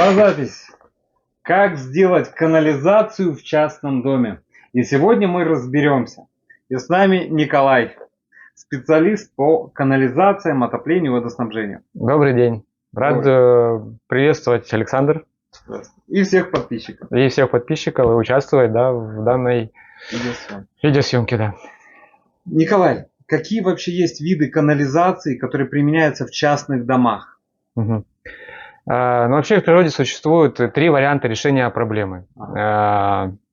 Пошла запись. Как сделать канализацию в частном доме? И сегодня мы разберемся. И с нами Николай, специалист по канализациям, отоплению и водоснабжению. Добрый день. Рад приветствовать, Александр. И всех подписчиков. И всех подписчиков и участвовать, да, в данной видеосъемке, да. Николай, какие вообще есть виды канализации, которые применяются в частных домах? Ну, вообще в природе существует три варианта решения проблемы.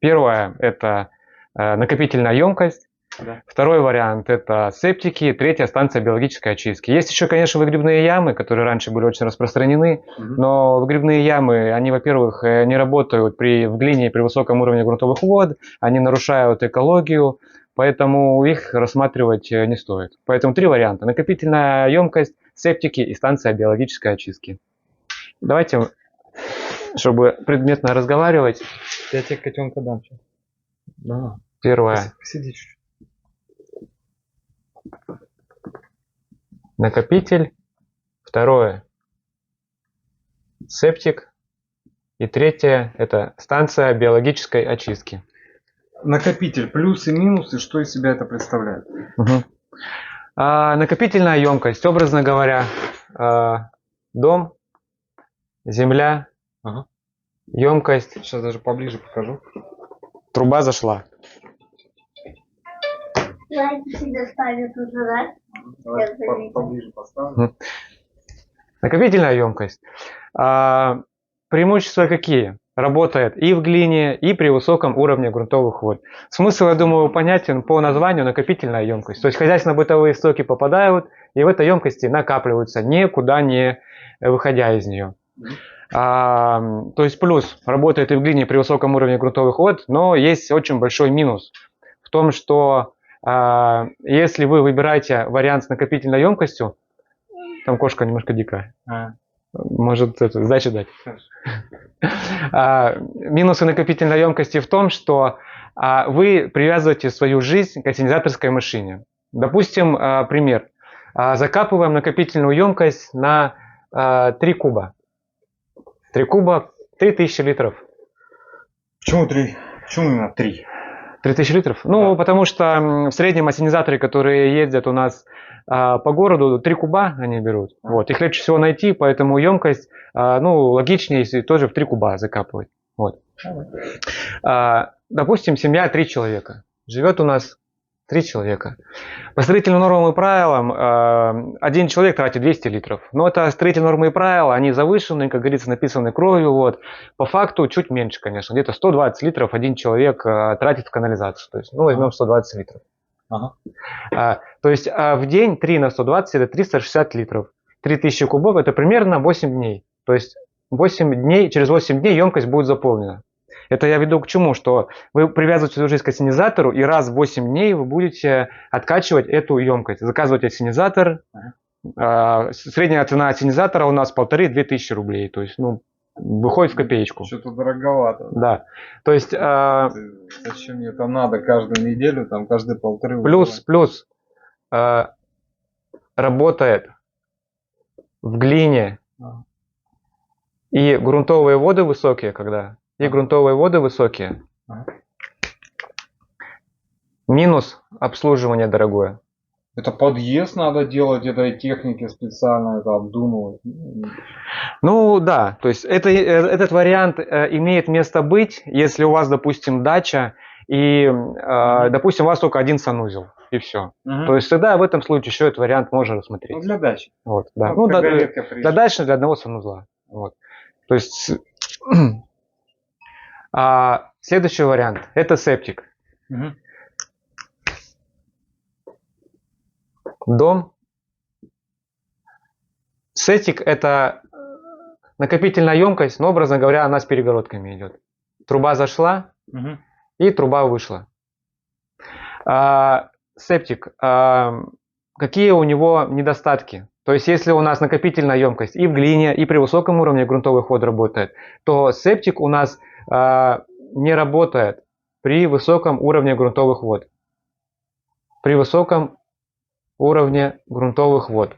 Первое – это накопительная емкость. Да. Второй вариант – это септики. Третья – станция биологической очистки. Есть еще, конечно, выгребные ямы, которые раньше были очень распространены. Но выгребные ямы, они, во-первых, не работают в глине при высоком уровне грунтовых вод. Они нарушают экологию, поэтому их рассматривать не стоит. Поэтому три варианта. Накопительная емкость, септики и станция биологической очистки. Давайте, чтобы предметно разговаривать. Я тебе котенка дам сейчас. Да. Первое. Посиди чуть-чуть. Накопитель. Второе. Септик. И третье – это станция биологической очистки. Накопитель. Плюсы, минусы. Что из себя это представляет? Накопительная емкость. Образно говоря, дом, земля, емкость. Сейчас даже поближе покажу. Труба зашла. Поближе поставлю. Накопительная емкость. Преимущества какие? Работает и в глине, и при высоком уровне грунтовых вод. Смысл, я думаю, понятен по названию накопительная емкость. То есть хозяйственно-бытовые стоки попадают и в этой емкости накапливаются, никуда не выходя из нее. То есть плюс, работает и в глине при высоком уровне грунтовых вод, но есть очень большой минус в том, что если вы выбираете вариант с накопительной емкостью, там кошка немножко дикая, может сдачи дать. Минусы накопительной емкости в том, что вы привязываете свою жизнь к ассенизаторской машине. Допустим, пример. Закапываем накопительную емкость на 3 куба. 3 куба, 3000 литров. Почему 3? Почему именно 3? 3000 литров? Ну, потому что в среднем ассенизаторы, которые ездят у нас по городу, 3 куба они берут. Вот. Их легче всего найти, поэтому емкость, логичнее, если тоже в 3 куба закапывать. Вот. Допустим, семья 3 человека. Живет у нас 3 человека. По строительным нормам и правилам один человек тратит 200 литров. Но это строительные нормы и правила, они завышены, как говорится, написаны кровью. Вот. По факту чуть меньше, конечно. Где-то 120 литров один человек тратит в канализацию. То есть, возьмем 120 литров. То есть в день 3 на 120 это 360 литров. 3000 кубов это примерно 8 дней. То есть через 8 дней емкость будет заполнена. Это я веду к чему? Что вы привязываете свою жизнь к ассенизатору, и раз в 8 дней вы будете откачивать эту емкость. Заказывать ассенизатор. Средняя цена ассенизатора у нас 1500-2000 рублей. То есть, выходит в копеечку. Что-то дороговато. Да. То есть... Зачем мне это надо каждую неделю, там каждые полторы? Плюс работает в глине и грунтовые воды высокие, Минус обслуживание дорогое. Это подъезд надо делать этой технике специально, это обдумывать. Ну да, то есть этот вариант имеет место быть, если у вас, допустим, дача и, допустим, у вас только один санузел и все. То есть тогда в этом случае еще этот вариант можно рассмотреть. Ну, для дачи. Вот, да. Для дачи, для одного санузла. Вот. То есть следующий вариант это септик. Дом. Септик это накопительная емкость, но, образно говоря, она с перегородками идет. Труба зашла и труба вышла. Септик. Какие у него недостатки? То есть, если у нас накопительная емкость и в глине, и при высоком уровне грунтовых вод работает, то септик у нас не работает при высоком уровне грунтовых вод. При высоком уровне грунтовых вод.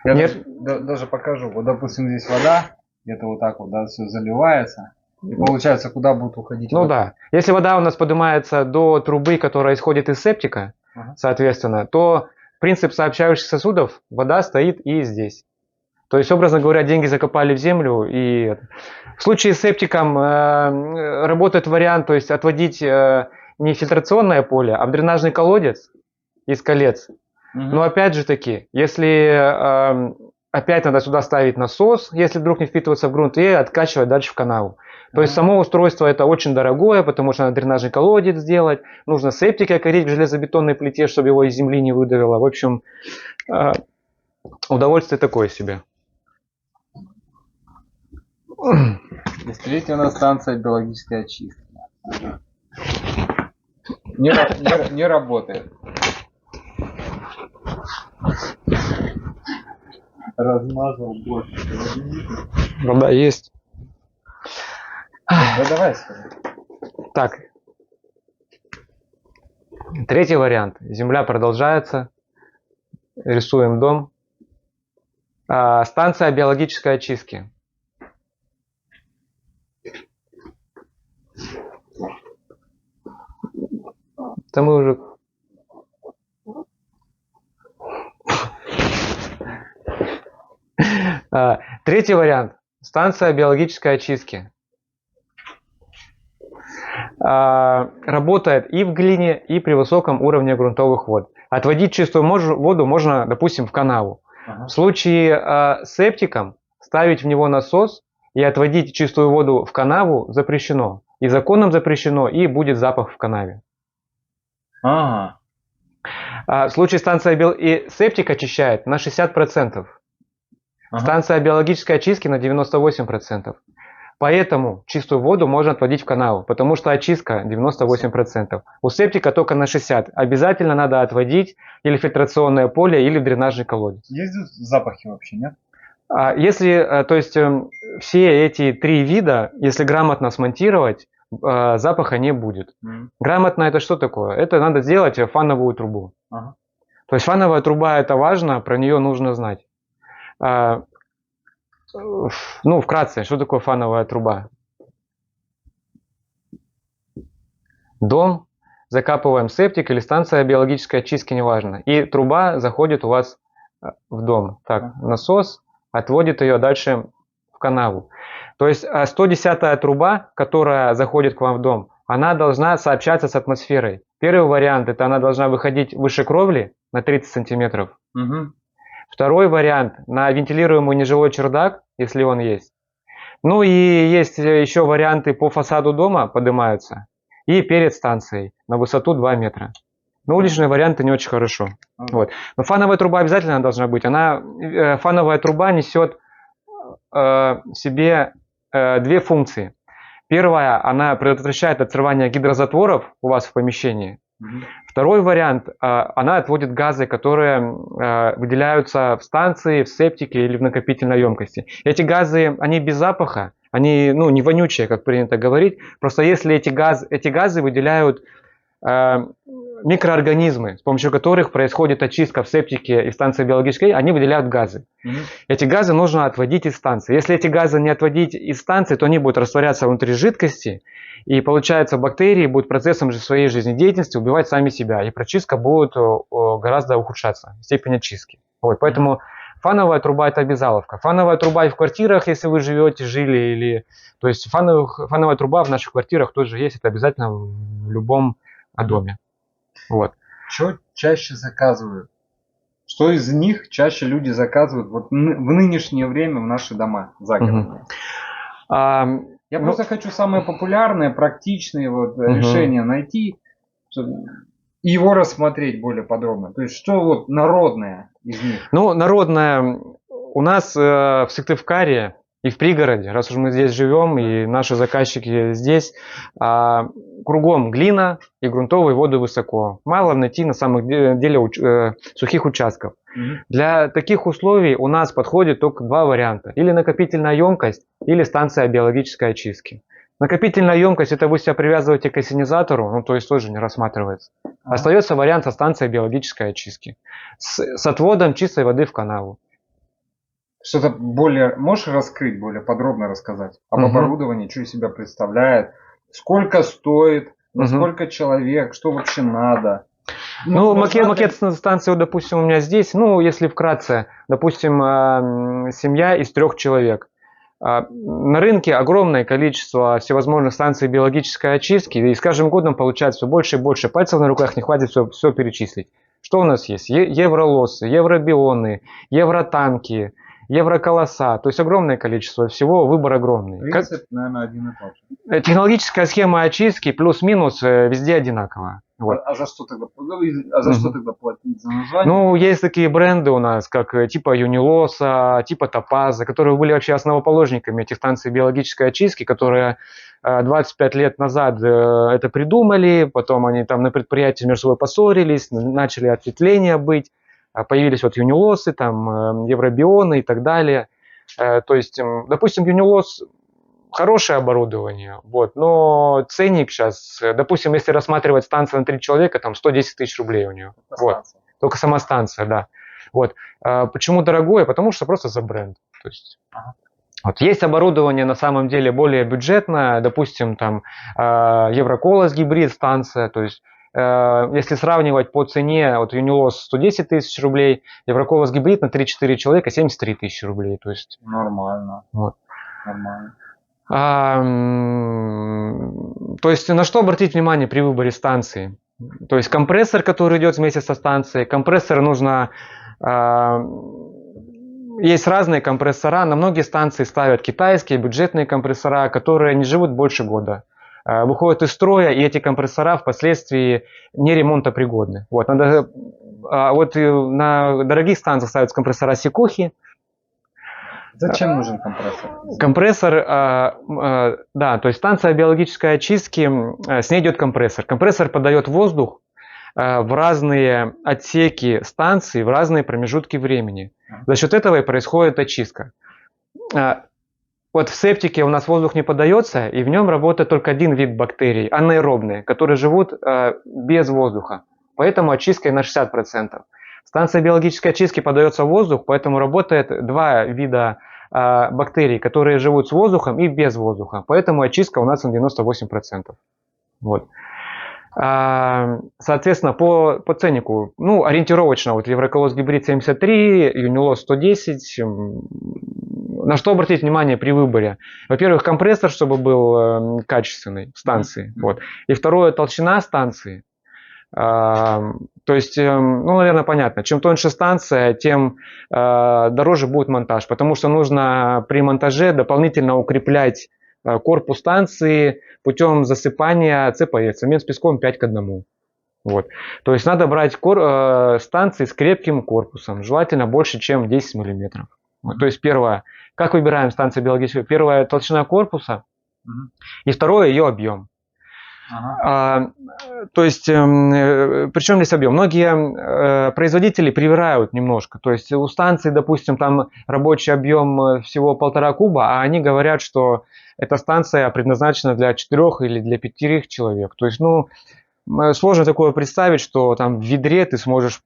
Я даже покажу. Вот, допустим, здесь вода. где-то вот так вот, да, все заливается. И получается, куда будет уходить Ну вода? да. Если вода у нас поднимается до трубы, которая исходит из септика, Ага. соответственно, то принцип сообщающих сосудов, вода стоит и здесь. То есть, образно говоря, деньги закопали в землю. И в случае с септиком работает вариант, то есть отводить не фильтрационное поле, а в дренажный колодец из колец. Мгм. Но опять же таки, если опять надо сюда ставить насос, если вдруг не впитываться в грунт, и откачивать дальше в канаву. То есть Ага. само устройство это очень дорогое, потому что надо дренажный колодец сделать, нужно септик окорить в железобетонной плите, чтобы его из земли не выдавило. В общем, удовольствие такое себе. И третья у нас станция биологической очистки. Не работает. Размазал больше. Вода есть. Да давай скажи. Так. Третий вариант. Земля продолжается. Рисуем дом. Станция биологической очистки. Это мы уже... Третий вариант. Станция биологической очистки. Работает и в глине, и при высоком уровне грунтовых вод. Отводить чистую воду можно, допустим, в канаву. Ага. В случае с септиком ставить в него насос и отводить чистую воду в канаву запрещено. И законом запрещено, и будет запах в канаве. Ага. В случае станция и септик очищает на 60%. Ага. Станция биологической очистки на 98%. Поэтому чистую воду можно отводить в канаву, потому что очистка 98%. У септика только на 60%. Обязательно надо отводить или фильтрационное поле, или дренажный колодец. Есть запахи вообще, нет? Если, то есть все эти три вида, если грамотно смонтировать, запаха не будет. Грамотно это что такое? Это надо сделать фановую трубу. Ага. То есть фановая труба это важно, про нее нужно знать. Ну, вкратце, что такое фановая труба? Дом, закапываем септик или станция биологической очистки, неважно. И труба заходит у вас в дом. Так, насос отводит ее дальше в канаву. То есть 110-я труба, которая заходит к вам в дом, она должна сообщаться с атмосферой. Первый вариант, это она должна выходить выше кровли на 30 сантиметров. Угу. Второй вариант, на вентилируемый нежилой чердак, если он есть. Ну и есть еще варианты по фасаду дома поднимаются. И перед станцией на высоту 2 метра. Но уличные варианты не очень хорошо. Вот. Но фановая труба обязательно должна быть. Фановая труба несет в себе две функции. Первая, она предотвращает открывание гидрозатворов у вас в помещении. Второй вариант, она отводит газы, которые выделяются в станции, в септике или в накопительной емкости. Эти газы, они без запаха, они не вонючие, как принято говорить. Просто если эти газы выделяют микроорганизмы, с помощью которых происходит очистка в септике и в станции биологической, они выделяют газы. Эти газы нужно отводить из станции. Если эти газы не отводить из станции, то они будут растворяться внутри жидкости, и получается бактерии будут процессом своей жизнедеятельности убивать сами себя, и прочистка будет гораздо ухудшаться, степень очистки. Вот, поэтому фановая труба это обязаловка. Фановая труба и в квартирах, если вы жили, то есть фановая труба в наших квартирах тоже есть, это обязательно в любом доме. Вот. Что чаще заказывают? Что из них чаще люди заказывают вот в нынешнее время в наши дома загородные? Я просто хочу самые популярные, практичные решения найти и его рассмотреть более подробно. То есть что вот народное из них? Ну, народное у нас в Сыктывкаре и в пригороде, раз уж мы здесь живем, и наши заказчики здесь, кругом глина и грунтовые воды высоко. Мало найти на самом деле сухих участков. Для таких условий у нас подходит только два варианта. Или накопительная емкость, или станция биологической очистки. Накопительная емкость, это вы себя привязываете к ассенизатору, то есть тоже не рассматривается. Остается вариант со станцией биологической очистки. С отводом чистой воды в канаву. Что-то более можешь раскрыть, более подробно рассказать об оборудовании, что из себя представляет, сколько стоит, на сколько человек, что вообще надо? Ну, макет станции, вот, допустим, у меня здесь, ну, если вкратце, допустим, семья из 3 человек. На рынке огромное количество всевозможных станций биологической очистки, и с каждым годом получается все больше и больше. Пальцев на руках не хватит все перечислить. Что у нас есть? Евролосы, евробионы, евротанки, евроколоса. То есть огромное количество всего, выбор огромный. Принцип, наверное, один и тот же. Технологическая схема очистки плюс-минус везде одинаковая. Вот. А за что тогда платить? За название? Ну, есть такие бренды у нас, как типа Юнилоса, типа Топаза, которые были вообще основоположниками этих станций биологической очистки, которые 25 лет назад это придумали, потом они там на предприятии между собой поссорились, начали ответвления быть, появились вот Юнилосы, там Евробионы и так далее. То есть, допустим, Юнилос хорошее оборудование, вот, но ценник сейчас, допустим, если рассматривать станцию на 3 человека, там 110 тысяч рублей у нее. Вот. Только сама станция, да. Вот. Почему дорогое? Потому что просто за бренд. То есть, вот. Есть оборудование на самом деле более бюджетное, допустим, там Евроколос гибрид станция, то есть если сравнивать по цене, вот Юнилос 110 тысяч рублей, Евроколос гибрид на 3-4 человека 73 тысячи рублей. То есть, нормально. Вот. Нормально. То есть на что обратить внимание при выборе станции? То есть компрессор, который идет вместе со станцией. Компрессор нужно... Есть разные компрессора. На многие станции ставят китайские бюджетные компрессора, которые не живут больше года. Выходят из строя, и эти компрессора впоследствии не ремонтопригодны. Вот, вот на дорогих станциях ставятся компрессора Сикохи. Зачем нужен компрессор? Компрессор, да, то есть станция биологической очистки, с ней идет компрессор. Компрессор подает воздух в разные отсеки станции, в разные промежутки времени. За счет этого и происходит очистка. Вот в септике у нас воздух не подается, и в нем работает только один вид бактерий, анаэробные, которые живут без воздуха. Поэтому очистка на 60%. Станция биологической очистки подается воздух, поэтому работает 2 вида бактерий, которые живут с воздухом и без воздуха. Поэтому очистка у нас на 98%. Вот. Соответственно, по ценнику, ну, ориентировочно, вот Евроколос гибрид 73, Юнилос 110. На что обратить внимание при выборе? Во-первых, компрессор, чтобы был качественный, станции. Вот. И второе, толщина станции. То есть, ну, наверное, понятно, чем тоньше станция, тем дороже будет монтаж, потому что нужно при монтаже дополнительно укреплять корпус станции путем засыпания ЦПС, цемент с песком 5:1. Вот. То есть надо брать станции с крепким корпусом, желательно больше, чем 10 мм. Вот. То есть первое, как выбираем станцию биологическую? Первое, толщина корпуса, и второе, ее объем. То есть, причем здесь объем? Многие производители привирают немножко. То есть у станции, допустим, там рабочий объем всего 1,5 куба, а они говорят, что эта станция предназначена для 4 или для 5 человек. То есть, ну, сложно такое представить, что там в ведре ты сможешь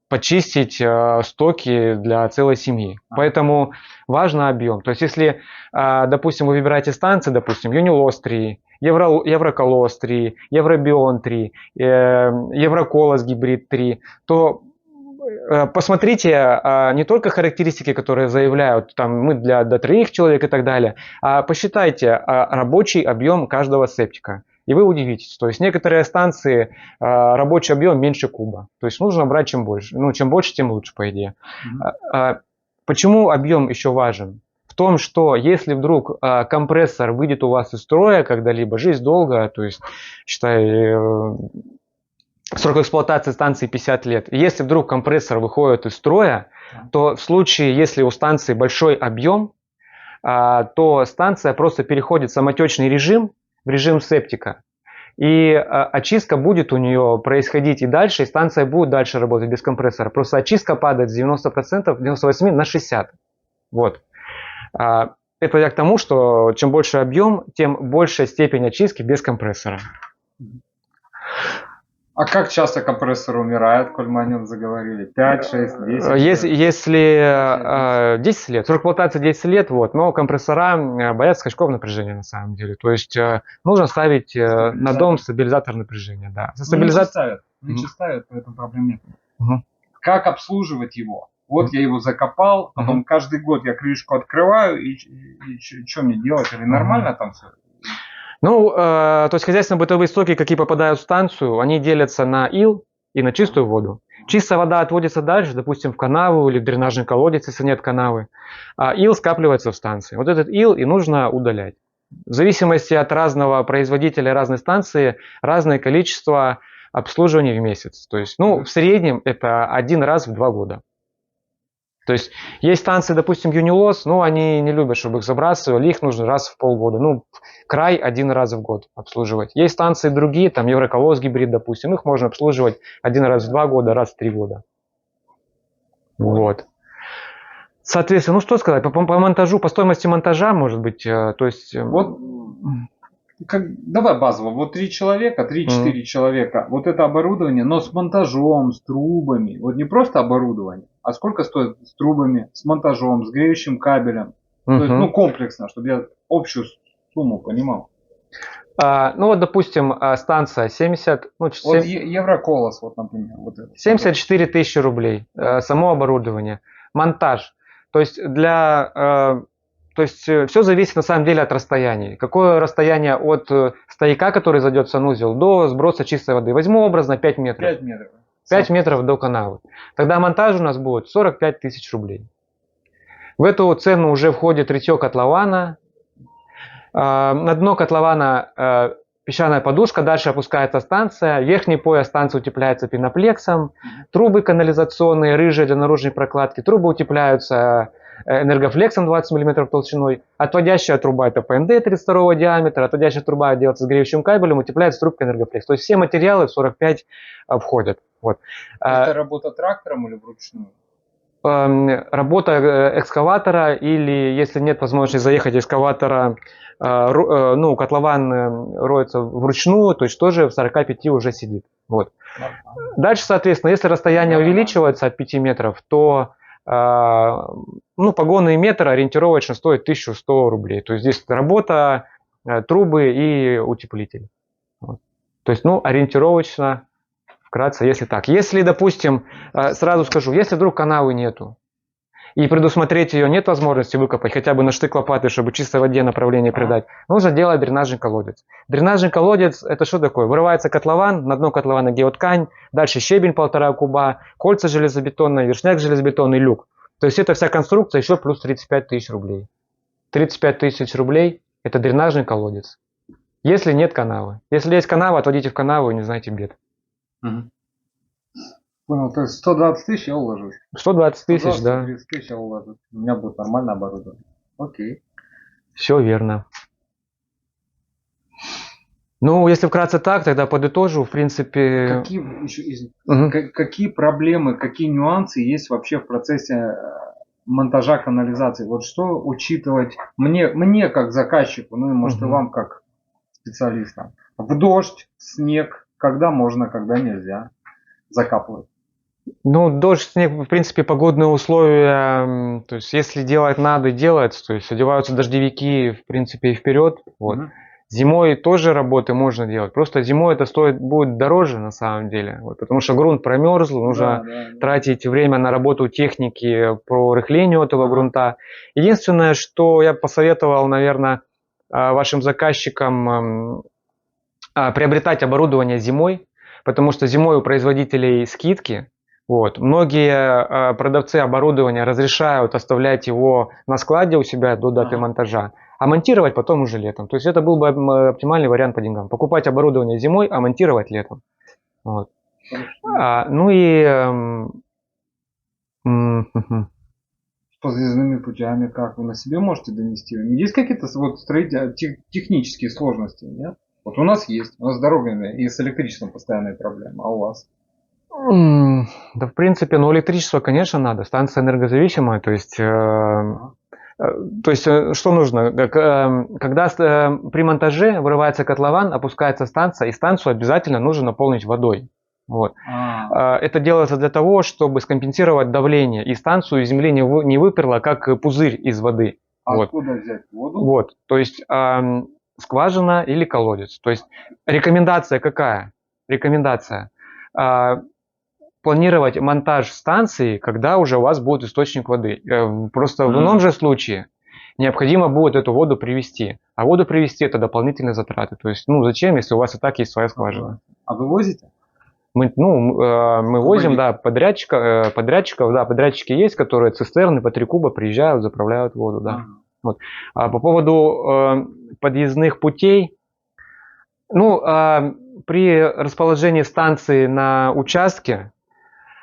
почистить стоки для целой семьи. Поэтому важен объем. То есть, если, допустим, вы выбираете станции, допустим, Юнилос 3, Евроколос 3, Евробион 3, Евроколос гибрид 3, то посмотрите не только характеристики, которые заявляют, там, мы до 3 человек и так далее, а посчитайте рабочий объем каждого септика. И вы удивитесь. То есть некоторые станции рабочий объем меньше куба. То есть нужно брать чем больше. Ну, чем больше, тем лучше, по идее. Почему объем еще важен? В том, что если вдруг компрессор выйдет у вас из строя когда-либо, жизнь долгая, то есть, считай, срок эксплуатации станции 50 лет. Если вдруг компрессор выходит из строя, то в случае, если у станции большой объем, то станция просто переходит в самотечный режим, в режим септика. И очистка будет у нее происходить и дальше, и станция будет дальше работать без компрессора. Просто очистка падает с 90%, 98% на 60%. Вот. Это я к тому, что чем больше объем, тем большая степень очистки без компрессора. А как часто компрессор умирает, коль мы о нем заговорили? 5, 6, 10? Если 10 лет, срок эксплуатации 10 лет, вот, но компрессора боятся скачков напряжения на самом деле. То есть нужно ставить на дом стабилизатор напряжения. Да. Нынче ставят, поэтому проблем нет. Мгм. Как обслуживать его? Вот я его закопал, потом каждый год я крышку открываю, и что мне делать? Или нормально там все? Ну, то есть хозяйственно-бытовые стоки, какие попадают в станцию, они делятся на ил и на чистую воду. Чистая вода отводится дальше, допустим, в канаву или в дренажный колодец, если нет канавы, а ил скапливается в станции. Вот этот ил и нужно удалять. В зависимости от разного производителя разной станции, разное количество обслуживаний в месяц. То есть, ну, в среднем это 1 раз в 2 года. То есть станции, допустим, Юнилос, ну, они не любят, чтобы их забрасывали, их нужно раз в полгода. Ну, край 1 раз в год обслуживать. Есть станции другие, там Евроколос гибрид, допустим, их можно обслуживать 1 раз в 2 года, раз в 3 года. Вот. Соответственно, ну что сказать, по монтажу, по стоимости монтажа, может быть, то есть... Вот, давай базово, вот 3 человека, 3-4 человека, вот это оборудование, но с монтажом, с трубами, вот не просто оборудование, а сколько стоит с трубами, с монтажом, с греющим кабелем, то есть, ну, комплексно, чтобы я общую сумму понимал. Ну вот, допустим, станция 70... Ну, вот Евроколос, вот, например. Вот это. 74 тысячи рублей, само оборудование. Монтаж. То есть все зависит на самом деле от расстояния. Какое расстояние от стояка, который зайдет в санузел, до сброса чистой воды? Возьму образно 5 метров. 5 метров. 5 метров до канавы. Тогда монтаж у нас будет 45 тысяч рублей. В эту цену уже входит рытье котлована. На дно котлована песчаная подушка, дальше опускается станция, верхний пояс станции утепляется пеноплексом, трубы канализационные, рыжие для наружной прокладки, трубы утепляются энергофлексом 20 мм толщиной, отводящая труба это ПНД 32 диаметра, отводящая труба делается с греющим кабелем, утепляется трубка энергофлекс. То есть все материалы в 45 входят. Вот. Это работа трактором или вручную? Работа экскаватора, или если нет возможности заехать экскаватора, ну, котлован роется вручную, то есть тоже в 45 уже сидит. Вот. Дальше, соответственно, если расстояние увеличивается от 5 метров, то ну, погонный метр ориентировочно стоит 1100 рублей. То есть здесь работа, трубы и утеплитель. Вот. То есть, ну, ориентировочно, вкратце, если так. Если, допустим, сразу скажу, если вдруг канавы нету, и предусмотреть ее нет возможности выкопать, хотя бы на штык лопаты, чтобы чистой воде направление придать, нужно делать дренажный колодец. Дренажный колодец, это что такое? Вырывается котлован, на дно котлована геоткань, дальше щебень 1,5 куба, кольца железобетонные, вершняк железобетонный, люк. То есть это вся конструкция еще плюс 35 тысяч рублей. 35 тысяч рублей – это дренажный колодец. Если нет канавы. Если есть канава, отводите в канаву и не знайте бед. Понял, то есть 120 тысяч я уложусь. 120 тысяч, да. 130 тысяч я уложусь. У меня будет нормальное оборудование. Окей. Все верно. Ну, если вкратце так, тогда подытожу, в принципе... Какие проблемы, какие нюансы есть вообще в процессе монтажа канализации? Вот что учитывать мне как заказчику, ну и может и вам как специалистам. В дождь, снег, когда можно, когда нельзя закапывать? Ну, дождь, снег, в принципе, погодные условия, то есть если делать надо, делать, то есть одеваются дождевики, в принципе, и вперед. Вот. Зимой тоже работы можно делать, просто зимой это будет дороже на самом деле, вот, потому что грунт промерзл, нужно тратить время на работу техники по рыхлению этого грунта. Единственное, что я посоветовал, наверное, вашим заказчикам приобретать оборудование зимой, потому что зимой у производителей скидки. Вот. Многие продавцы оборудования разрешают оставлять его на складе у себя до даты монтажа, а монтировать потом уже летом. То есть это был бы оптимальный вариант по деньгам. Покупать оборудование зимой, а монтировать летом. Вот. Ну и... С подъездными путями как? Вы на себе можете донести? Есть какие-то вот технические сложности? Нет? Вот у нас есть. У нас с дорогами и с электричеством постоянные проблемы. А у вас? Да, в принципе, ну, электричество, конечно, надо. Станция энергозависимая, то есть, что нужно? Когда при монтаже вырывается котлован, опускается станция, и станцию обязательно нужно наполнить водой. Вот. Это делается для того, чтобы скомпенсировать давление, и станцию земли не выперло, как пузырь из воды. Откуда взять воду? Вот, то есть скважина или колодец. То есть рекомендация какая? Рекомендация. Планировать монтаж станции, когда уже у вас будет источник воды. Просто в ином же случае необходимо будет эту воду привезти. А воду привезти — это дополнительные затраты. То есть, зачем, если у вас и так есть своя скважина? А вы возите? Мы возим, да, подрядчиков, да, подрядчики есть, которые цистерны по 3 куба приезжают, заправляют воду, да. Вот. А по поводу подъездных путей, при расположении станции на участке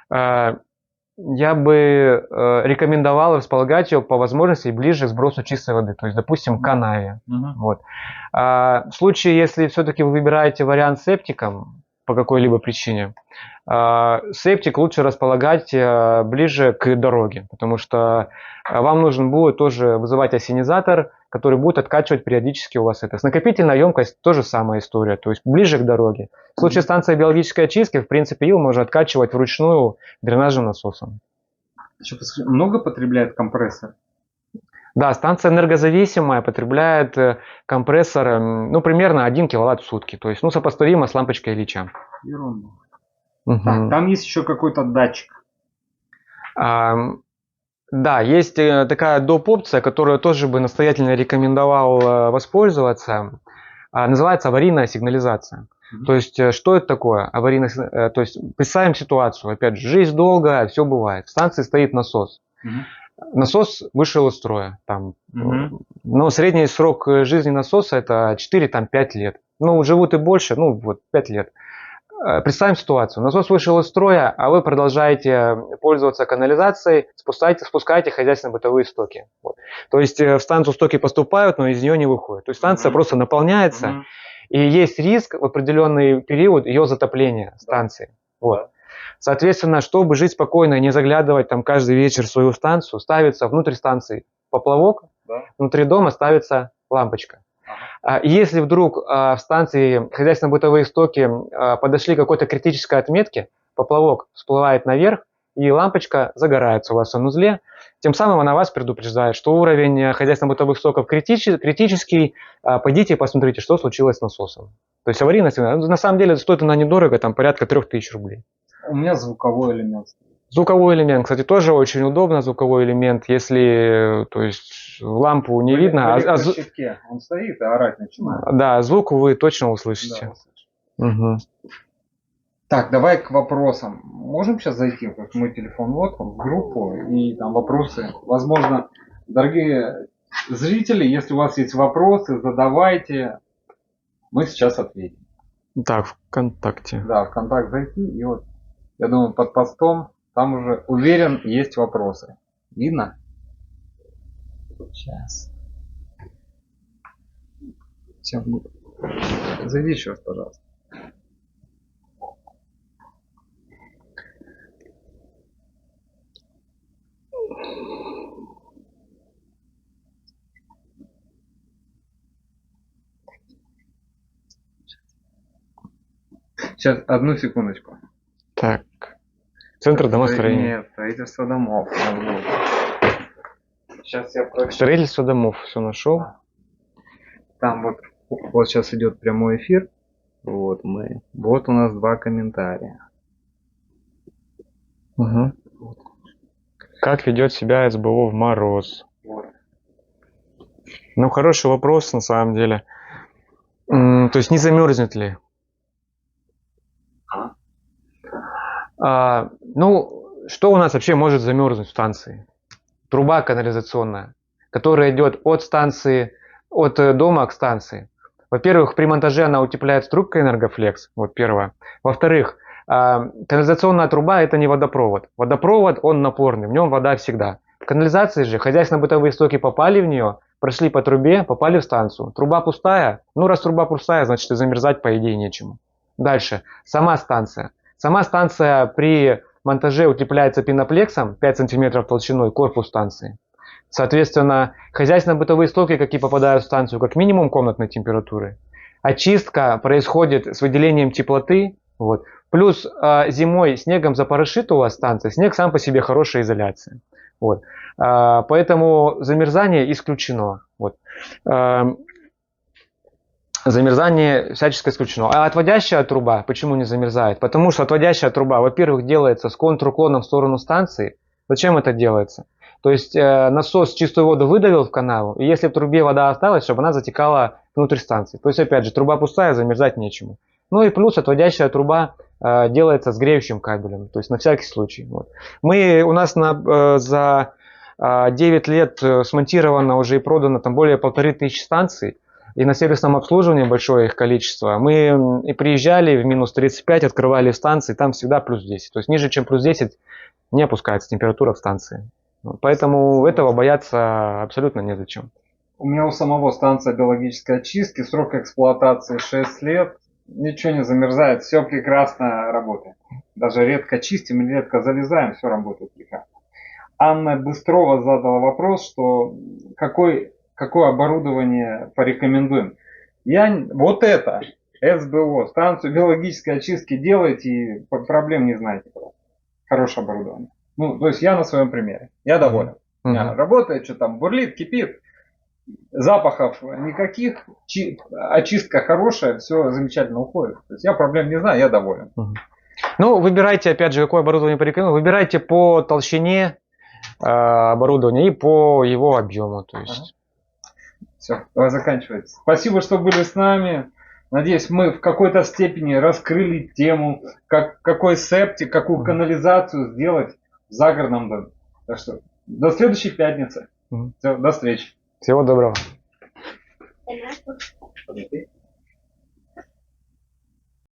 я бы рекомендовал располагать ее по возможности ближе к сбросу чистой воды, то есть, допустим, к канаве. Вот. В случае, если все-таки вы выбираете вариант с септиком по какой-либо причине, септик лучше располагать ближе к дороге, потому что вам нужен будет тоже вызывать ассенизатор, который будет откачивать периодически у вас это. С накопительной емкость тоже самая история, то есть ближе к дороге. В случае станции биологической очистки, в принципе, ил можно откачивать вручную дренажным насосом. Много потребляет компрессор? Да, станция энергозависимая, потребляет компрессор, примерно 1 киловатт в сутки, то есть, сопоставимо с лампочкой Ильича. Ерунда. Так, там есть еще какой-то датчик. Да, есть такая доп. Опция, которую тоже бы настоятельно рекомендовал воспользоваться. Называется аварийная сигнализация. То есть, что это такое? То есть, представим ситуацию. Опять же, жизнь долгая, все бывает. В станции стоит насос. Насос вышел из строя. Но средний срок жизни насоса это 4-5 лет. Живут и больше, 5 лет. Представим ситуацию. Насос вышел из строя, а вы продолжаете пользоваться канализацией, спускаете хозяйственно-бытовые стоки. Вот. То есть в станцию стоки поступают, но из нее не выходят. То есть станция просто наполняется, и есть риск в определенный период ее затопления станции. Вот. Соответственно, чтобы жить спокойно и не заглядывать там каждый вечер в свою станцию, ставится внутрь станции поплавок, внутри дома ставится лампочка. Если вдруг в станции хозяйственно-бытовые стоки подошли к какой-то критической отметке, поплавок всплывает наверх, и лампочка загорается у вас в санузле. Тем самым она вас предупреждает, что уровень хозяйственно-бытовых стоков критический, пойдите и посмотрите, что случилось с насосом. То есть аварийная сигнализация, на самом деле стоит она недорого, там порядка 3000 рублей. У меня звуковой элемент. Звуковой элемент, кстати, тоже очень удобно, звуковой элемент, если, то есть, лампу не видно. Он стоит и орать начинает. Да, звук вы точно услышите. Да, Так, давай к вопросам. Можем сейчас зайти, как мой телефон, в группу, и там вопросы. Возможно, дорогие зрители, если у вас есть вопросы, задавайте. Мы сейчас ответим. Так, ВКонтакте. Да, в ВКонтакт зайти, и я думаю, под постом там уже, уверен, есть вопросы. Видно? Сейчас. Зайди еще раз, пожалуйста. Сейчас, одну секундочку. Так. Центр домостроения. Нет, строительство домов. Сейчас я прочитаю. Строительство домов, все нашел. Там вот сейчас идет прямой эфир. Вот у нас 2 комментария. Как ведет себя СБО в мороз? Хороший вопрос на самом деле. То есть не замерзнет ли? Что у нас вообще может замерзнуть в станции? Труба канализационная, которая идет от дома к станции. Во-первых, при монтаже она утепляет трубкой Энергофлекс, первое. Во-вторых, канализационная труба это не водопровод. Водопровод, он напорный, в нем вода всегда. В канализации же хозяйственно-бытовые стоки попали в нее, прошли по трубе, попали в станцию. Труба пустая, раз труба пустая, значит и замерзать по идее нечему. Дальше, сама станция. Сама станция при монтаже утепляется пеноплексом 5 см толщиной, корпус станции. Соответственно, хозяйственно-бытовые стоки, какие попадают в станцию, как минимум комнатной температуры. Очистка происходит с выделением теплоты Вот. Плюс зимой снегом запорошит у вас станция, снег сам по себе хорошая изоляция. Вот. Поэтому замерзание исключено. Вот. Замерзание всячески исключено. А отводящая труба почему не замерзает? Потому что отводящая труба, во-первых, делается с контруклоном в сторону станции. Зачем это делается? То есть насос чистую воду выдавил в канаву, и если в трубе вода осталась, чтобы она затекала внутрь станции. То есть, опять же, труба пустая, замерзать нечему. Ну и плюс отводящая труба делается с греющим кабелем, то есть на всякий случай. Вот. У нас за 9 лет смонтировано уже и продано там более 1500 станций, и на сервисном обслуживании большое их количество. Мы и приезжали в минус 35, открывали станции, там всегда плюс 10. То есть ниже, чем плюс 10, не опускается температура в станции. Поэтому этого бояться абсолютно незачем. У меня у самого станция биологической очистки, срок эксплуатации 6 лет, ничего не замерзает, все прекрасно работает. Даже редко чистим или редко залезаем, все работает прекрасно. Анна Быстрова задала вопрос, что какое оборудование порекомендуем. Вот это, СБО, станцию биологической очистки делайте и проблем не знаете. Хорошее оборудование. Ну, то есть я на своем примере. Я доволен. У меня работает, что там бурлит, кипит. Запахов никаких. Очистка хорошая, все замечательно уходит. То есть я проблем не знаю, я доволен. Ну, выбирайте, опять же, какое оборудование порекомендую. Выбирайте по толщине оборудования и по его объему. То есть. Все, давай заканчивать. Спасибо, что были с нами. Надеюсь, мы в какой-то степени раскрыли тему, какой септик, какую канализацию сделать в загородном доме. Так что до следующей пятницы. Все, до встречи. Всего доброго.